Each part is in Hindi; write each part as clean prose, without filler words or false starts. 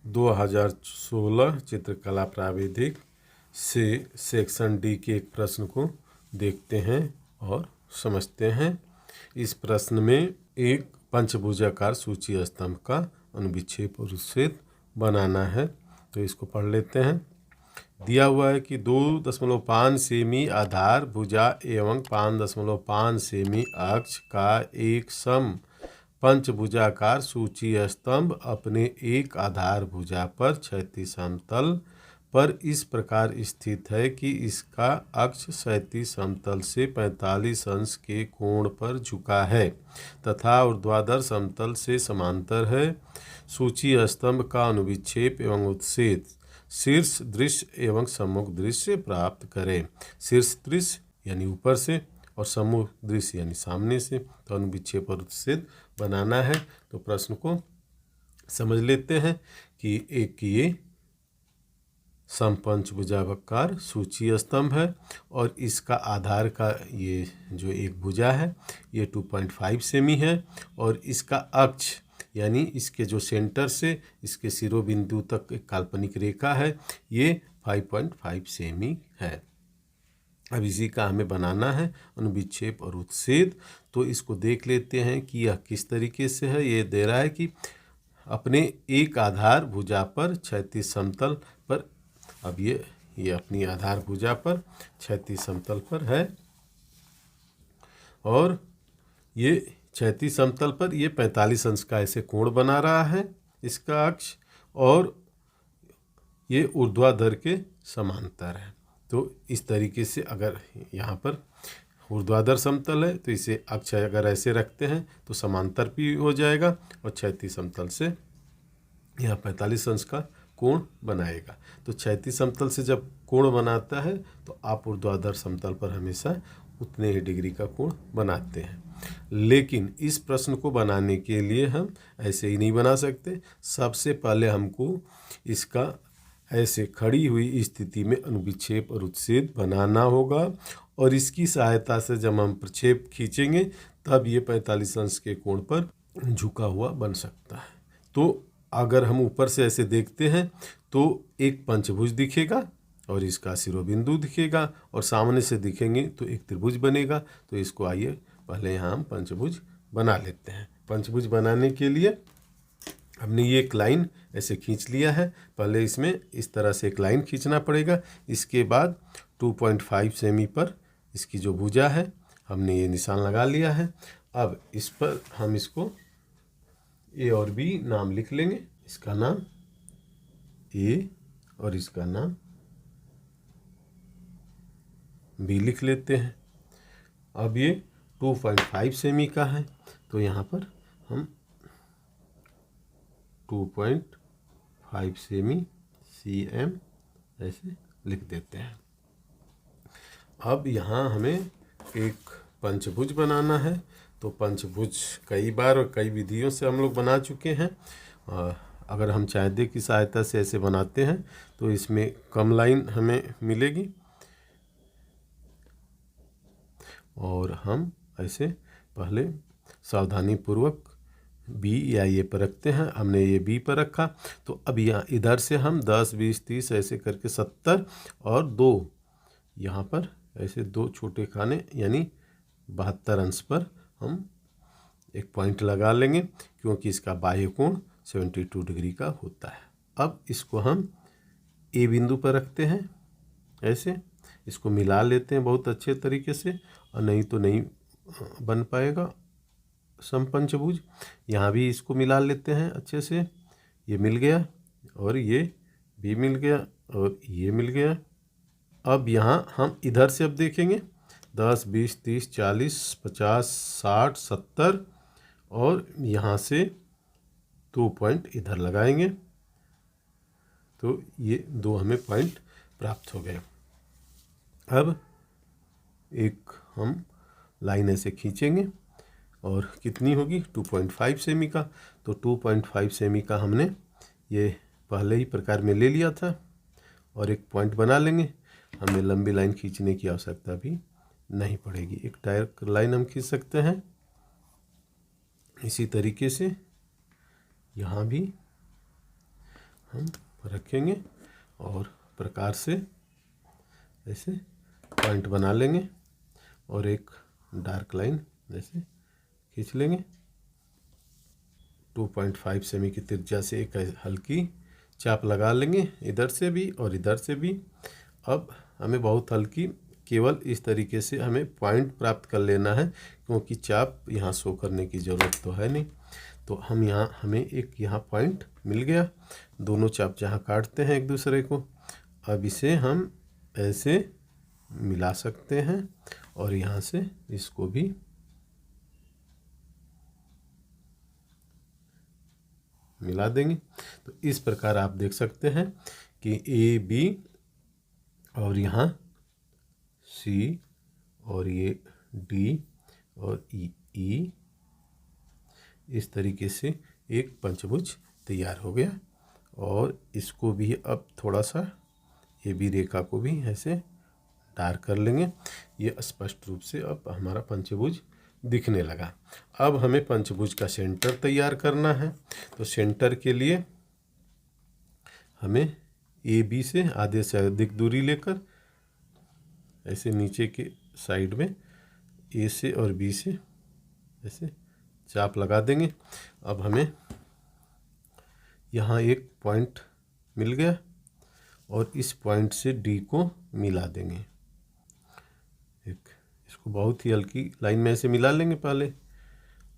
2016 चित्रकला प्राविधिक से सेक्शन डी के एक प्रश्न को देखते हैं और समझते हैं। इस प्रश्न में एक पंचभुजाकार सूची स्तंभ का अनुविक्षेप और उच्छेद बनाना है, तो इसको पढ़ लेते हैं। दिया हुआ है कि 2.5 सेमी आधार भुजा एवं 5.5 सेमी अक्ष का एक सम पंचभुजाकार सूची स्तंभ अपने एक आधार भुजा पर क्षैतिज समतल पर इस प्रकार स्थित है कि इसका अक्ष क्षैतिज समतल से 45 अंश के कोण पर झुका है तथा ऊर्ध्वाधर समतल से समांतर है। सूची स्तंभ का अनुविक्षेप एवं उच्छेद शीर्ष दृश्य एवं सम्मुख दृश्य प्राप्त करें। शीर्ष दृश्य यानी ऊपर से और सम्मुख दृश्य यानी सामने से। तो अनुविक्षेप और उच्छेद बनाना है, तो प्रश्न को समझ लेते हैं कि एक ये समपंचभुजाकार सूची स्तंभ है और इसका आधार का ये जो एक भुजा है ये 2.5 सेमी है और इसका अक्ष यानी इसके जो सेंटर से इसके शिरोबिंदु तक एक काल्पनिक रेखा है ये 5.5 सेमी है। अब इसी का हमें बनाना है अनुविक्षेप और उच्छेद। तो इसको देख लेते हैं कि यह किस तरीके से है। ये दे रहा है कि अपने एक आधार भुजा पर क्षैतिज समतल पर, अब ये अपनी आधार भुजा पर क्षैतिज समतल पर है और ये क्षैतिज समतल पर ये 45 अंश का ऐसे कोण बना रहा है इसका अक्ष और ये ऊर्ध्वाधर के समांतर है। तो इस तरीके से अगर यहाँ पर ऊर्ध्वाधर समतल है तो इसे अक्ष अगर ऐसे रखते हैं तो समांतर भी हो जाएगा और क्षैतिज समतल से यहाँ 45 अंश का कोण बनाएगा। तो क्षैतिज समतल से जब कोण बनाता है तो आप ऊर्ध्वाधर समतल पर हमेशा उतने ही डिग्री का कोण बनाते हैं। लेकिन इस प्रश्न को बनाने के लिए हम ऐसे ही नहीं बना सकते। सबसे पहले हमको इसका ऐसे खड़ी हुई स्थिति में अनुविक्षेप और उच्छेद बनाना होगा और इसकी सहायता से जब हम प्रक्षेप खींचेंगे तब ये 45 अंश के कोण पर झुका हुआ बन सकता है। तो अगर हम ऊपर से ऐसे देखते हैं तो एक पंचभुज दिखेगा और इसका शिरोबिंदु दिखेगा और सामने से दिखेंगे तो एक त्रिभुज बनेगा। तो इसको आइए पहले यहाँ हम पंचभुज बना लेते हैं। पंचभुज बनाने के लिए हमने ये एक लाइन ऐसे खींच लिया है। पहले इसमें इस तरह से एक लाइन खींचना पड़ेगा। इसके बाद 2.5 सेमी पर इसकी जो भुजा है हमने ये निशान लगा लिया है। अब इस पर हम इसको ए और बी नाम लिख लेंगे। इसका नाम ए और इसका नाम बी लिख लेते हैं। अब ये 2.5 सेमी का है तो यहाँ पर हम 2.5 सेमी cm ऐसे लिख देते हैं। अब यहाँ हमें एक पंचभुज बनाना है। तो पंचभुज कई बार और कई विधियों से हम लोग बना चुके हैं। अगर हम चाहे की सहायता से ऐसे बनाते हैं तो इसमें कम लाइन हमें मिलेगी और हम ऐसे पहले सावधानी पूर्वक बी या ये पर रखते हैं। हमने ये बी पर रखा तो अब यहाँ इधर से हम 10, 20, 30 ऐसे करके 70 और 2 यहाँ पर ऐसे 2 छोटे खाने यानी 72 अंश पर हम एक पॉइंट लगा लेंगे क्योंकि इसका बाह्य कोण 72 डिग्री का होता है। अब इसको हम ए बिंदु पर रखते हैं, ऐसे इसको मिला लेते हैं बहुत अच्छे तरीके से और नहीं तो नहीं बन पाएगा समपंचभुज। यहाँ भी इसको मिला लेते हैं अच्छे से। ये मिल गया और ये भी मिल गया और ये मिल गया। अब यहाँ हम इधर से अब देखेंगे 10, 20, 30, 40, 50, 60, 70 और यहाँ से 2 पॉइंट इधर लगाएंगे तो ये 2 हमें पॉइंट प्राप्त हो गए। अब एक हम लाइन ऐसे खींचेंगे और कितनी होगी 2.5 सेमी का। तो 2.5 सेमी का हमने ये पहले ही प्रकार में ले लिया था और एक पॉइंट बना लेंगे। हमें लंबी लाइन खींचने की आवश्यकता भी नहीं पड़ेगी। एक डायरेक्ट लाइन हम खींच सकते हैं। इसी तरीके से यहाँ भी हम रखेंगे और प्रकार से ऐसे पॉइंट बना लेंगे और एक डार्क लाइन जैसे खींच लेंगे। 2.5 सेमी की त्रिज्या से एक हल्की चाप लगा लेंगे, इधर से भी और इधर से भी। अब हमें बहुत हल्की, केवल इस तरीके से हमें पॉइंट प्राप्त कर लेना है, क्योंकि चाप यहाँ शो करने की ज़रूरत तो है नहीं। तो हम यहाँ, हमें एक यहाँ पॉइंट मिल गया, दोनों चाप जहाँ काटते हैं एक दूसरे को। अब इसे हम ऐसे मिला सकते हैं और यहाँ से इसको भी मिला देंगे। तो इस प्रकार आप देख सकते हैं कि ए बी और यहाँ सी और ये डी और ई इस तरीके से एक पंचभुज तैयार हो गया। और इसको भी अब थोड़ा सा ए बी रेखा को भी ऐसे डार्क कर लेंगे। ये स्पष्ट रूप से अब हमारा पंचभुज दिखने लगा। अब हमें पंचभुज का सेंटर तैयार करना है। तो सेंटर के लिए हमें ए बी से आधे से अधिक दूरी लेकर ऐसे नीचे के साइड में ए से और बी से ऐसे चाप लगा देंगे। अब हमें यहाँ एक पॉइंट मिल गया और इस पॉइंट से डी को मिला देंगे। एक इसको बहुत ही हल्की लाइन में ऐसे मिला लेंगे पहले।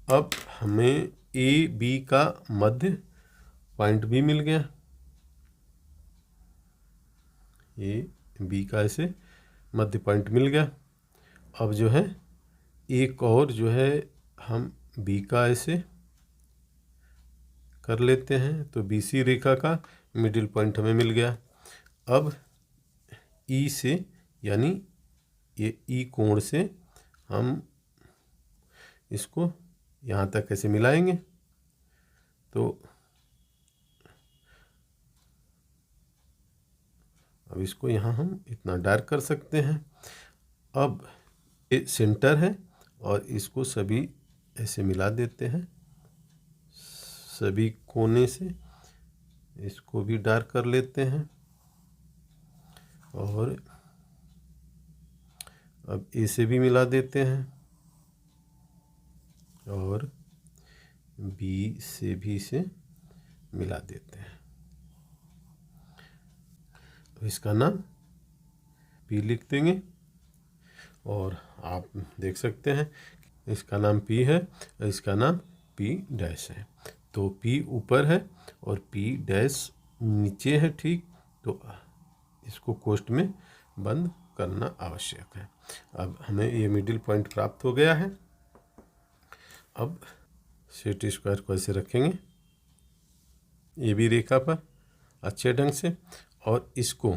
अब हमें ए बी का मध्य पॉइंट भी मिल गया, ए बी का ऐसे मध्य पॉइंट मिल गया। अब जो है एक और जो है हम बी का ऐसे कर लेते हैं, तो बी सी रेखा का मिडिल पॉइंट हमें मिल गया। अब ई से, यानी ये ई कोण से हम इसको यहाँ तक ऐसे मिलाएंगे। तो अब इसको यहाँ हम इतना डार्क कर सकते हैं। अब ये सेंटर है और इसको सभी ऐसे मिला देते हैं, सभी कोने से इसको भी डार्क कर लेते हैं। और अब ए से भी मिला देते हैं और बी से भी इसे मिला देते हैं। तो इसका नाम पी लिख देंगे और आप देख सकते हैं इसका नाम पी है और इसका नाम पी डैश है। तो पी ऊपर है और पी डैश नीचे है, ठीक। तो इसको कोष्ठ में बंद करना आवश्यक है। अब हमें ये मिडिल पॉइंट प्राप्त हो गया है। अब सेट स्क्वायर को ऐसे रखेंगे ए बी रेखा पर अच्छे ढंग से, और इसको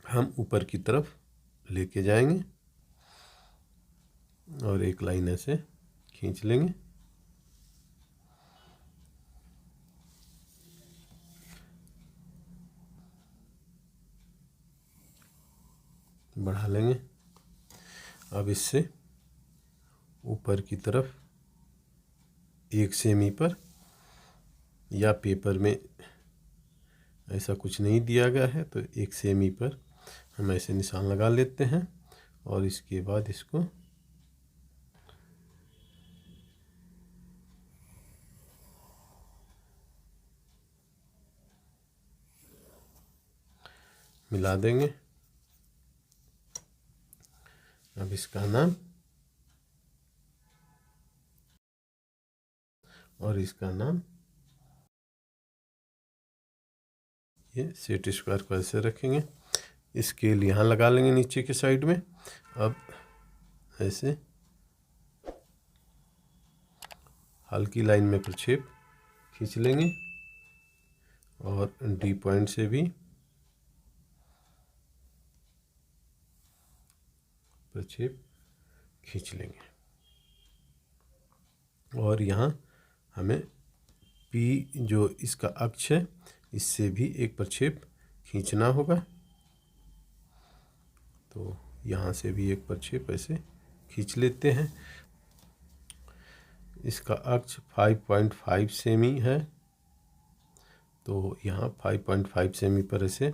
हम ऊपर की तरफ लेके जाएंगे और एक लाइन ऐसे खींच लेंगे। बढ़ा लेंगे। अब इससे ऊपर की तरफ 1 सेमी पर, या पेपर में ऐसा कुछ नहीं दिया गया है, तो 1 सेमी पर हम ऐसे निशान लगा लेते हैं और इसके बाद इसको मिला देंगे। अब इसका नाम और इसका नाम, ये सेट स्क्वायर को ऐसे रखेंगे, स्केल यहाँ लगा लेंगे नीचे के साइड में। अब ऐसे हल्की लाइन में प्रक्षेप खींच लेंगे और डी पॉइंट से भी प्रक्षेप खींच लेंगे। और यहाँ हमें पी जो इसका अक्ष है, इससे भी एक प्रक्षेप खींचना होगा। तो यहाँ से भी एक प्रक्षेप ऐसे खींच लेते हैं। इसका अक्ष 5.5 सेमी है, तो यहाँ 5.5 सेमी पर इसे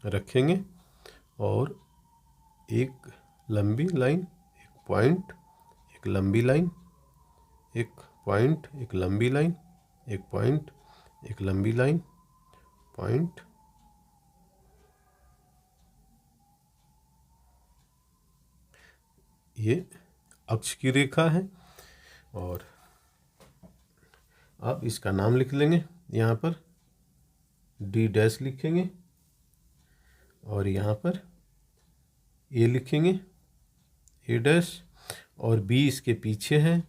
रखेंगे और एक लंबी लाइन, एक पॉइंट, एक लंबी लाइन, एक पॉइंट, एक लंबी लाइन, एक पॉइंट, एक लंबी लाइन, पॉइंट, ये अक्ष की रेखा है। और अब इसका नाम लिख लेंगे, यहाँ पर डी डैश लिखेंगे और यहाँ पर ए लिखेंगे, ए डैश, और बी इसके पीछे है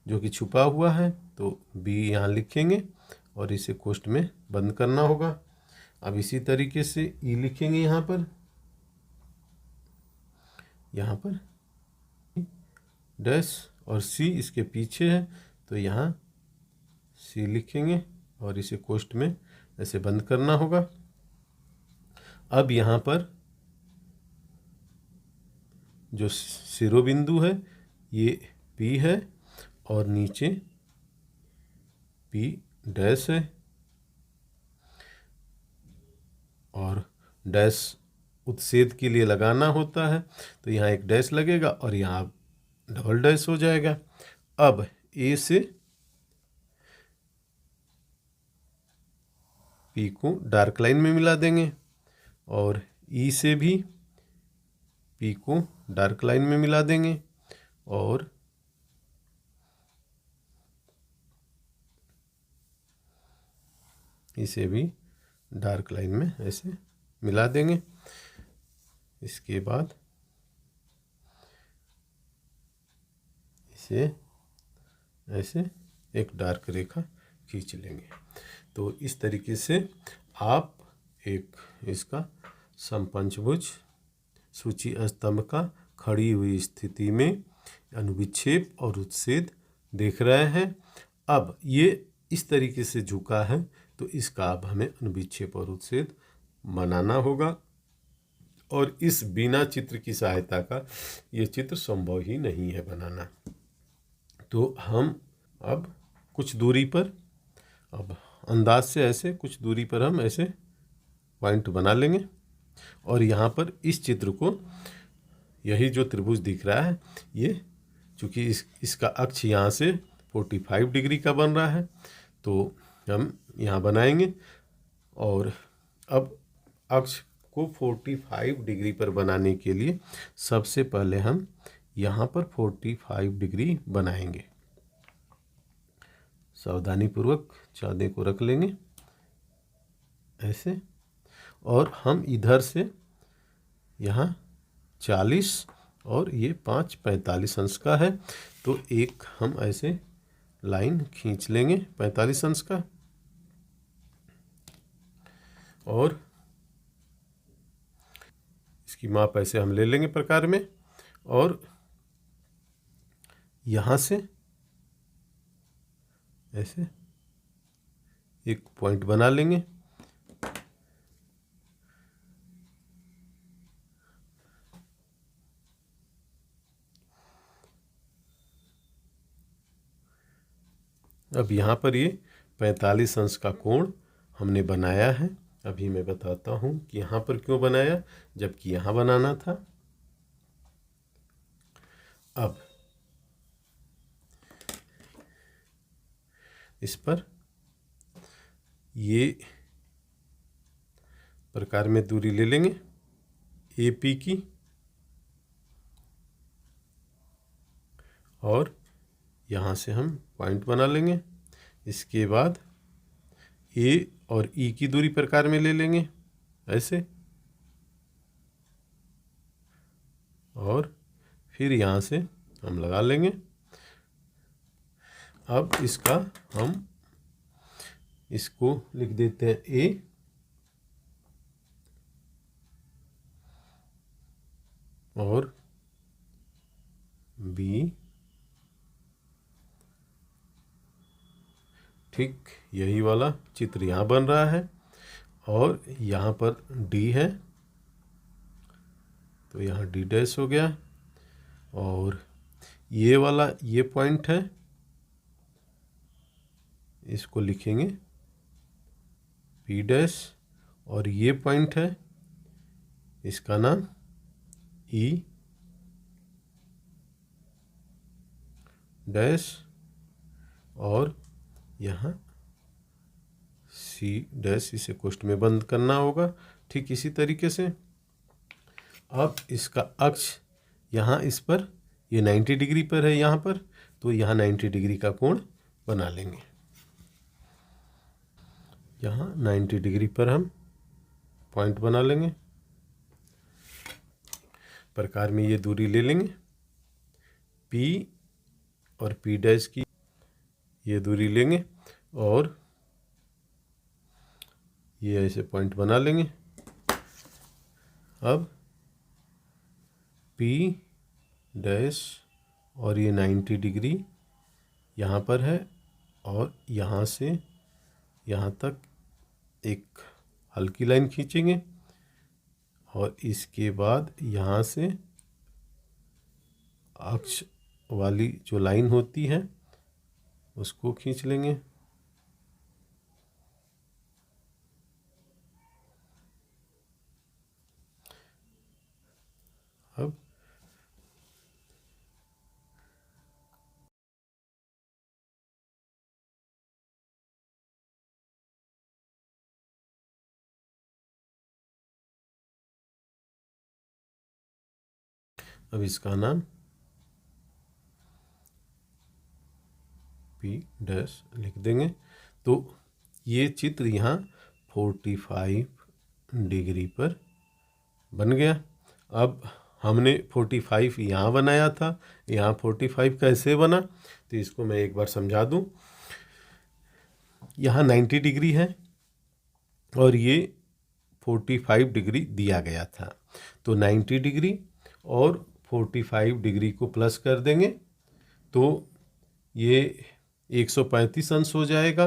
जो कि छुपा हुआ है, तो बी यहाँ लिखेंगे और इसे कोष्ठ में बंद करना होगा। अब इसी तरीके से ई लिखेंगे यहाँ पर डैश, और सी इसके पीछे है तो यहाँ सी लिखेंगे और इसे कोष्ठ में ऐसे बंद करना होगा। अब यहाँ पर जो शिरोबिंदु है ये पी है और नीचे पी डैश है, और डैश उत्च्छेद के लिए लगाना होता है तो यहाँ एक डैश लगेगा और यहाँ डबल डैश हो जाएगा। अब ए से पी को डार्क लाइन में मिला देंगे और ई से भी पी को डार्क लाइन में मिला देंगे और इसे भी डार्क लाइन में ऐसे मिला देंगे। इसके बाद इसे ऐसे एक डार्क रेखा खींच लेंगे। तो इस तरीके से आप एक इसका समपंचभुज सूची स्तंभ का खड़ी हुई स्थिति में अनुविक्षेप और उत्च्छेद देख रहे हैं। अब ये इस तरीके से झुका है तो इसका अब हमें अनुविक्षेप और उत्च्छेद बनाना होगा, और इस बिना चित्र की सहायता का ये चित्र संभव ही नहीं है बनाना। तो हम अब कुछ दूरी पर, अब अंदाज से ऐसे कुछ दूरी पर हम ऐसे पॉइंट बना लेंगे और यहाँ पर इस चित्र को, यही जो त्रिभुज दिख रहा है ये, चूँकि इसका अक्ष यहाँ से 45 डिग्री का बन रहा है तो हम यहाँ बनाएंगे। और अब अक्ष को 45 डिग्री पर बनाने के लिए सबसे पहले हम यहाँ पर 45 डिग्री बनाएंगे। सावधानीपूर्वक चाँदे को रख लेंगे ऐसे, और हम इधर से यहाँ 40 और ये 5 45 अंश का है तो एक हम ऐसे लाइन खींच लेंगे 45 अंश का, और इसकी माप ऐसे हम ले लेंगे प्रकार में, और यहाँ से ऐसे एक पॉइंट बना लेंगे। अब यहाँ पर ये 45 अंश का कोण हमने बनाया है। अभी मैं बताता हूँ कि यहाँ पर क्यों बनाया जबकि यहाँ बनाना था। अब इस पर ये प्रकार में दूरी ले लेंगे AP की, और यहाँ से हम पॉइंट बना लेंगे। इसके बाद A और E की दूरी प्रकार में ले लेंगे ऐसे, और फिर यहाँ से हम लगा लेंगे। अब इसका हम इसको लिख देते हैं A, और B, ठीक यही वाला चित्र यहाँ बन रहा है, और यहाँ पर D है तो यहाँ D डैश हो गया, और ये वाला ये पॉइंट है इसको लिखेंगे पी डैश, और ये पॉइंट है, इसका नाम ई डैश, और यहाँ सी डैश, इसे कोष्ठ में बंद करना होगा। ठीक इसी तरीके से अब इसका अक्ष यहाँ इस पर, ये 90 डिग्री पर है यहाँ पर, तो यहाँ 90 डिग्री का कोण बना लेंगे। यहाँ 90 डिग्री पर हम पॉइंट बना लेंगे। प्रकार में ये दूरी ले लेंगे, P और P डैश की ये दूरी लेंगे और ये ऐसे पॉइंट बना लेंगे। अब P डैश और ये 90 डिग्री यहाँ पर है, और यहाँ से यहाँ तक एक हल्की लाइन खींचेंगे, और इसके बाद यहाँ से अक्ष वाली जो लाइन होती है उसको खींच लेंगे। अब इसका नाम P डैश लिख देंगे। तो ये चित्र यहाँ 45 डिग्री पर बन गया। अब हमने 45 यहाँ बनाया था, यहाँ 45 कैसे बना, तो इसको मैं एक बार समझा दूँ। यहाँ 90 डिग्री है और ये 45 डिग्री दिया गया था, तो 90 डिग्री और 45 डिग्री को प्लस कर देंगे तो ये 135 अंश हो जाएगा।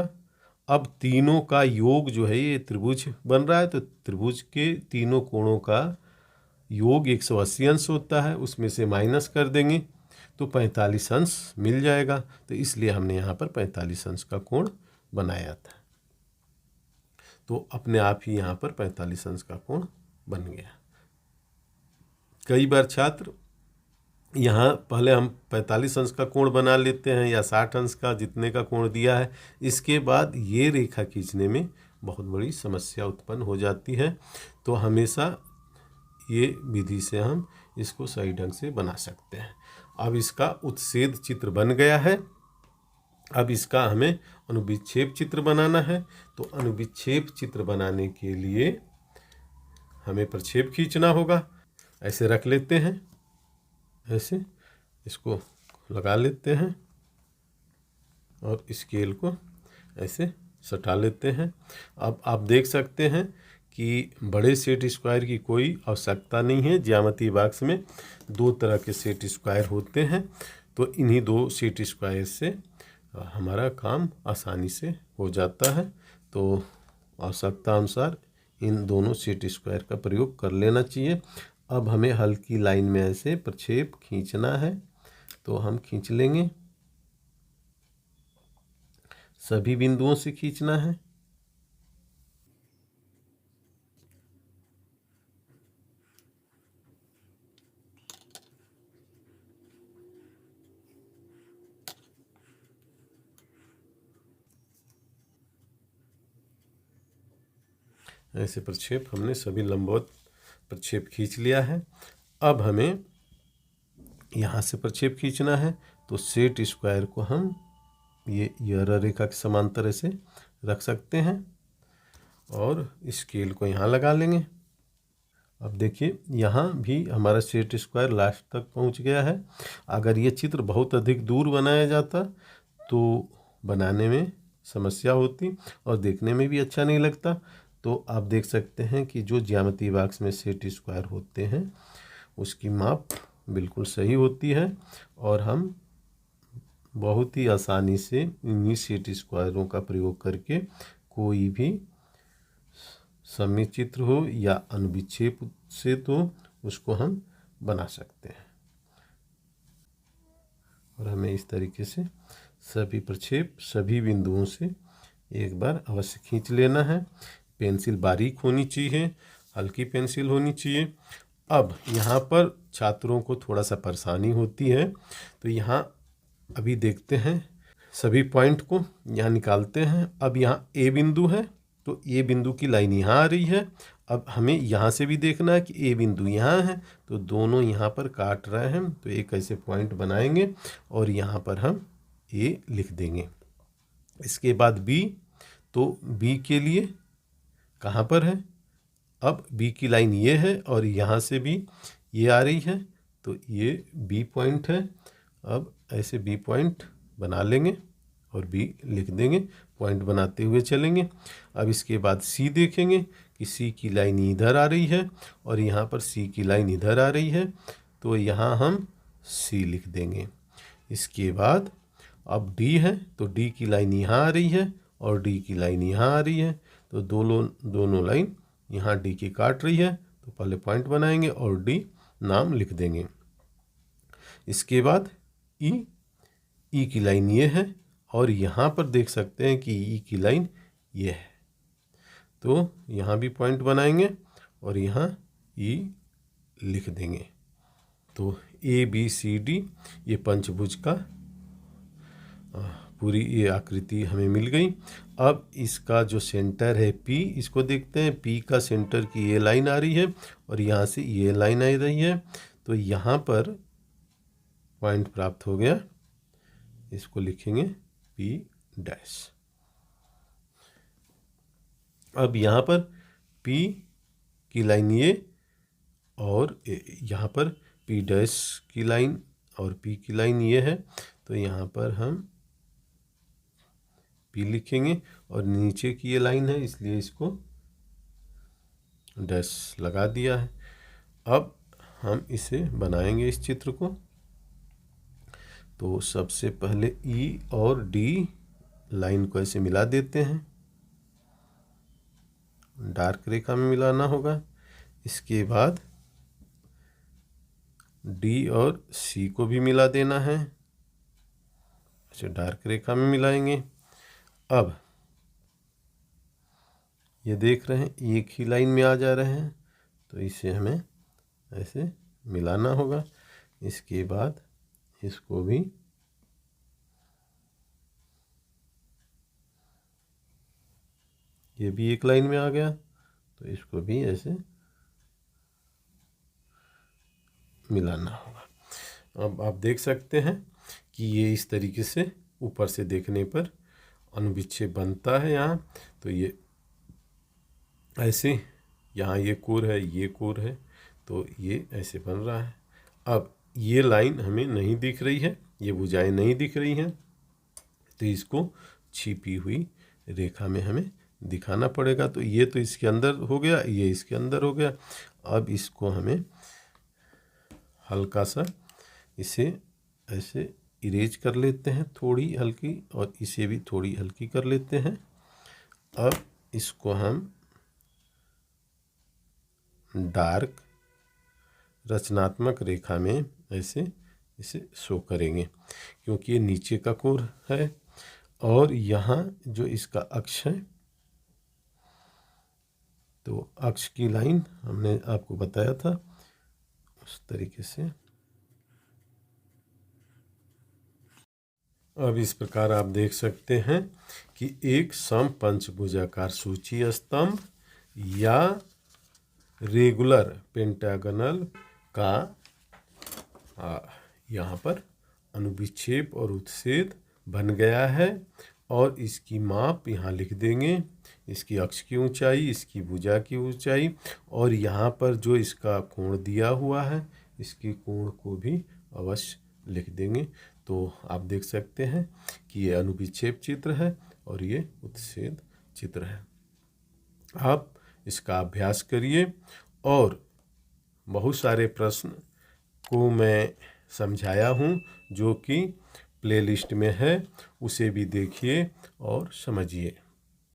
अब तीनों का योग जो है, ये त्रिभुज बन रहा है, तो त्रिभुज के तीनों कोणों का योग 180 अंश होता है, उसमें से माइनस कर देंगे तो 45 अंश मिल जाएगा। तो इसलिए हमने यहाँ पर 45 अंश का कोण बनाया था। तो अपने आप ही यहाँ पर 45 अंश का कोण बन गया। कई बार छात्र यहाँ पहले हम 45 अंश का कोण बना लेते हैं या 60 अंश का, जितने का कोण दिया है, इसके बाद ये रेखा खींचने में बहुत बड़ी समस्या उत्पन्न हो जाती है। तो हमेशा ये विधि से हम इसको सही ढंग से बना सकते हैं। अब इसका उत्सेद चित्र बन गया है। अब इसका हमें अनुविच्छेप चित्र बनाना है। तो अनुविच्छेप चित्र बनाने के लिए हमें प्रक्षेप खींचना होगा। ऐसे रख लेते हैं, ऐसे इसको लगा लेते हैं और स्केल को ऐसे सटा लेते हैं। अब आप देख सकते हैं कि बड़े सेट स्क्वायर की कोई आवश्यकता नहीं है। ज्यामितीय बॉक्स में दो तरह के सेट स्क्वायर होते हैं, तो इन्हीं दो सेट स्क्वायर से हमारा काम आसानी से हो जाता है। तो आवश्यकता अनुसार इन दोनों सेट स्क्वायर का प्रयोग कर लेना चाहिए। अब हमें हल्की लाइन में ऐसे प्रक्षेप खींचना है, तो हम खींच लेंगे। सभी बिंदुओं से खींचना है। ऐसे प्रक्षेप हमने सभी लंबवत प्रक्षेप खींच लिया है। अब हमें यहाँ से प्रक्षेप खींचना है, तो सेट स्क्वायर को हम ये रेखा के समांतर ऐसे रख सकते हैं और स्केल को यहाँ लगा लेंगे। अब देखिए यहाँ भी हमारा सेट स्क्वायर लास्ट तक पहुँच गया है। अगर ये चित्र बहुत अधिक दूर बनाया जाता तो बनाने में समस्या होती और देखने में भी अच्छा नहीं लगता। तो आप देख सकते हैं कि जो ज्यामितीय बॉक्स में सेट स्क्वायर होते हैं उसकी माप बिल्कुल सही होती है और हम बहुत ही आसानी से इन्हीं सेट स्क्वायरों का प्रयोग करके कोई भी सममित चित्र हो या अनुविच्छेप से तो उसको हम बना सकते हैं। और हमें इस तरीके से सभी प्रक्षेप सभी बिंदुओं से एक बार अवश्य खींच लेना है। पेंसिल बारीक होनी चाहिए, हल्की पेंसिल होनी चाहिए। अब यहाँ पर छात्रों को थोड़ा सा परेशानी होती है, तो यहाँ अभी देखते हैं सभी पॉइंट को यहाँ निकालते हैं। अब यहाँ ए बिंदु है, तो ए बिंदु की लाइन यहाँ आ रही है। अब हमें यहाँ से भी देखना है कि ए बिंदु यहाँ है, तो दोनों यहाँ पर काट रहे हैं, तो एक ऐसे पॉइंट बनाएंगे और यहाँ पर हम ए लिख देंगे। इसके बाद बी, तो बी के लिए कहाँ पर है, अब बी की लाइन ये है और यहाँ से भी ये आ रही है, तो ये बी पॉइंट है। अब ऐसे बी पॉइंट बना लेंगे और बी लिख देंगे, पॉइंट बनाते हुए चलेंगे। अब इसके बाद सी देखेंगे कि सी की लाइन इधर आ रही है और यहाँ पर सी की लाइन इधर आ रही है, तो यहाँ हम सी लिख देंगे। इसके बाद अब डी है, तो डी की लाइन यहाँ आ रही है और डी की लाइन यहाँ आ रही है, तो दोनों लाइन यहाँ डी की काट रही है, तो पहले पॉइंट बनाएंगे और डी नाम लिख देंगे। इसके बाद ई की लाइन ये है और यहाँ पर देख सकते हैं कि ई की लाइन ये है, तो यहाँ भी पॉइंट बनाएंगे और यहाँ ई लिख देंगे। तो ए बी सी डी ये पंचभुज का पूरी ये आकृति हमें मिल गई। अब इसका जो सेंटर है पी, इसको देखते हैं। पी का सेंटर की ये लाइन आ रही है और यहाँ से ये लाइन आ रही है, तो यहाँ पर पॉइंट प्राप्त हो गया। इसको लिखेंगे पी डैश। अब यहाँ पर पी की लाइन ये और यहाँ पर पी डैश की लाइन और पी की लाइन ये है, तो यहाँ पर हम पी लिखेंगे और नीचे की ये लाइन है, इसलिए इसको डैश लगा दिया है। अब हम इसे बनाएंगे इस चित्र को। तो सबसे पहले ई और डी लाइन को ऐसे मिला देते हैं, डार्क रेखा में मिलाना होगा। इसके बाद डी और सी को भी मिला देना है, अच्छा डार्क रेखा में मिलाएंगे। अब ये देख रहे हैं एक ही लाइन में आ जा रहे हैं, तो इसे हमें ऐसे मिलाना होगा। इसके बाद इसको भी ये भी एक लाइन में आ गया, तो इसको भी ऐसे मिलाना होगा। अब आप देख सकते हैं कि ये इस तरीके से ऊपर से देखने पर अनुविच्छेद बनता है यहाँ। तो ये ऐसे यहाँ ये कोर है, ये कोर है, तो ये ऐसे बन रहा है। अब ये लाइन हमें नहीं दिख रही है, ये भुजाएं नहीं दिख रही हैं, तो इसको छिपी हुई रेखा में हमें दिखाना पड़ेगा। तो ये तो इसके अंदर हो गया, ये इसके अंदर हो गया। अब इसको हमें हल्का सा इसे ऐसे इरेज कर लेते हैं, थोड़ी हल्की, और इसे भी थोड़ी हल्की कर लेते हैं। अब इसको हम डार्क रचनात्मक रेखा में ऐसे इसे शो करेंगे, क्योंकि ये नीचे का कोर है और यहाँ जो इसका अक्ष है, तो अक्ष की लाइन हमने आपको बताया था उस तरीके से। अब इस प्रकार आप देख सकते हैं कि एक समपंचभुजाकार सूची स्तंभ या रेगुलर पेंटागनल का यहाँ पर अनुविच्छेद और उत्छेद बन गया है, और इसकी माप यहाँ लिख देंगे, इसकी अक्ष की ऊंचाई, इसकी भुजा की ऊंचाई, और यहाँ पर जो इसका कोण दिया हुआ है इसकी कोण को भी अवश्य लिख देंगे। तो आप देख सकते हैं कि ये अनुविच्छेद चित्र है और ये उत्छेद चित्र है। आप इसका अभ्यास करिए, और बहुत सारे प्रश्न को मैं समझाया हूँ जो कि प्लेलिस्ट में है, उसे भी देखिए और समझिए।